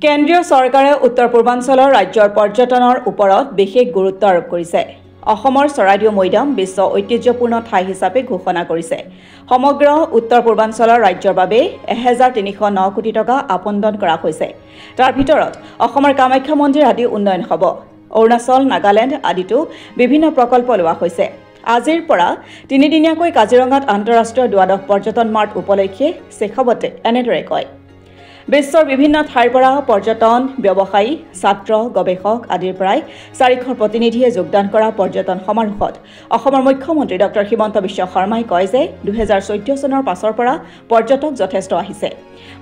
কেন্দ্ৰীয় চৰকাৰে উত্তৰ পূৰ্বাঞ্চলৰ ৰাজ্যৰ পৰ্যটনৰ ওপৰত বিশেষ গুৰুত্ব আৰোপ কৰিছে। অসমৰ চৰাইদেউ মৈদাম বিশ্ব ঐতিহ্যপূৰ্ণ ঠাই হিচাপে ঘোষণা কৰিছে। সমগ্ৰ উত্তৰ পূৰ্বাঞ্চলৰ ৰাজ্যৰ বাবে 1309 কোটি টকা আবণ্টন কৰা হৈছে। তাৰ ভিতৰত অসমৰ কামাখ্যা মন্দিৰ আদি উন্নয়ন হ'ব। অৰুণাচল, নাগালেণ্ড আদিতো বিভিন্ন প্ৰকল্প লোৱা হৈছে। আজিৰ পৰা তিনিদিনীয়াকৈ কাজিৰঙাত আন্তঃৰাষ্ট্ৰীয় দ্বাদশ পৰ্যটন মাৰ্ট উপলক্ষে শেখাৱতে এনেদৰে কয়। বিশ্বৰ বিভিন্ন ঠাইৰ পৰা পৰ্যটন ব্যৱসায়ী, ছাত্ৰ, গৱেষক আদিৰ প্ৰায় 400 প্ৰতিনিধিয়ে যোগদান কৰা পৰ্যটন সমাৰোহত অসমৰ মুখ্যমন্ত্ৰী ডক্টৰ হিমন্ত বিশ্ব শৰ্মাই কয় যে 2014 চনৰ পাছৰ পৰা পৰ্যটক যথেষ্ট আহিছে।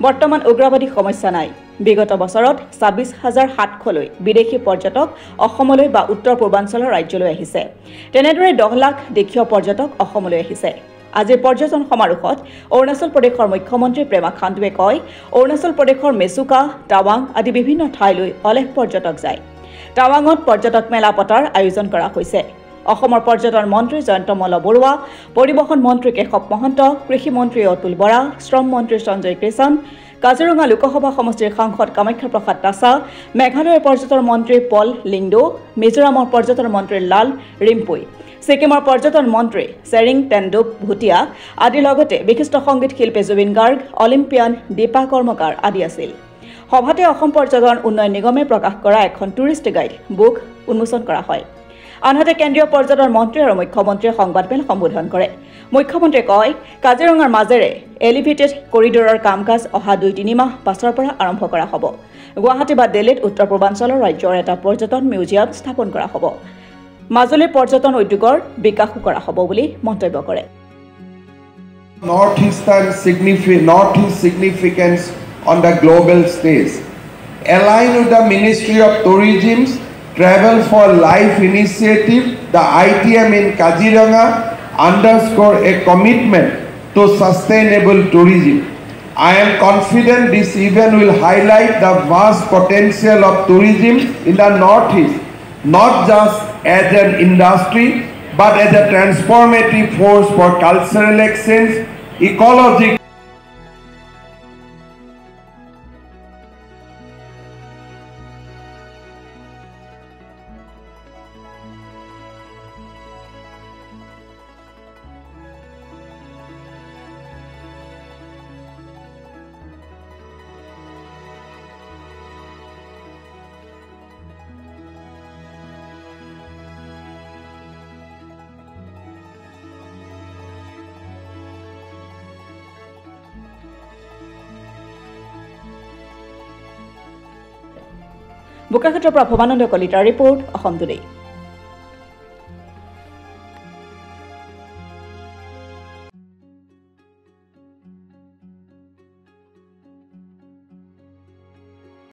বৰ্তমান উগ্ৰবাদী সমস্যা নাই। বিগত বছৰত 26,700লৈ বিদেশী পৰ্যটক অসমলৈ বা উত্তৰ পূৰ্বাঞ্চলৰ ৰাজ্যলৈ আহিছে। তেনেদৰে 10 লাখ দেশীয় পৰ্যটক অসমলৈ আহিছে। আজিৰ পৰ্যটন সমাৰোহত অৰুণাচল প্ৰদেশৰ মুখ্যমন্ত্ৰী প্ৰেমা খাণ্ডুৱে কয়, অৰুণাচল প্ৰদেশৰ মেচুকা, টাৱাং আদি বিভিন্ন ঠাইলৈ অলেখ পৰ্যটক যায়। টাৱাঙত পৰ্যটক মেলা পতাৰ আয়োজন কৰা হৈছে। অসমৰ পৰ্যটন মন্ত্ৰী জয়ন্ত মল্ল বৰুৱা, পৰিবহণ মন্ত্ৰী কেশৱ মহন্ত, কৃষি মন্ত্ৰী অতুল বৰা, শ্ৰম মন্ত্ৰী সঞ্জয় কৃষ্ণ, কাজিৰঙা লোকসভা সমষ্টিৰ সাংসদ কামাখ্যা প্ৰসাদ তাছা, মেঘালয়ৰ পৰ্যটন মন্ত্ৰী পল লিংডো, মিজোৰামৰ পৰ্যটন মন্ত্ৰী লাল ৰিম্পুই, ছিকিমৰ পৰ্যটন মন্ত্ৰী চেৰিং টেণ্ডুপ ভুটিয়া আদিৰ লগতে বিশিষ্ট সংগীত শিল্পী জুবিন গাৰ্গ, অলিম্পিয়ান দীপা কৰ্মকাৰ আদি আছিল। সভাতে অসম পৰ্যটন উন্নয়ন নিগমে প্ৰকাশ কৰা এখন টুৰিষ্ট গাইড বুক উন্মোচন কৰা হয়। আনহাতে কেন্দ্ৰীয় পৰ্যটন মন্ত্ৰী আৰু মুখ্যমন্ত্ৰীয়ে সংবাদমেল সম্বোধন কৰে। মুখ্যমন্ত্ৰীয়ে কয়, কাজিৰঙাৰ মাজেৰে এলিভেটেড কৰিডৰৰ কাম কাজ অহা 2-3 মাহ পাছৰ পৰা আৰম্ভ কৰা হ'ব। গুৱাহাটী বা দিল্লীত উত্তৰ পূৰ্বাঞ্চলৰ ৰাজ্যৰ এটা পৰ্যটন মিউজিয়াম স্থাপন কৰা হ'ব। মাজুলীৰ পৰ্যটন উদ্যোগৰ বিকাশো কৰা হ'ব বুলি মন্তব্য কৰে। North East significance on the global stage. Aligned with the Ministry of Tourism's Travel for Life initiative, the ITM in Kaziranga underscore a commitment to sustainable tourism. I am confident this event will highlight the vast potential of tourism in the Northeast, not just as an industry, but as a transformative force for cultural exchange, ecology. বোকাখাতৰ পৰা ভৱানন্দ কলিতাৰ report, Assam today.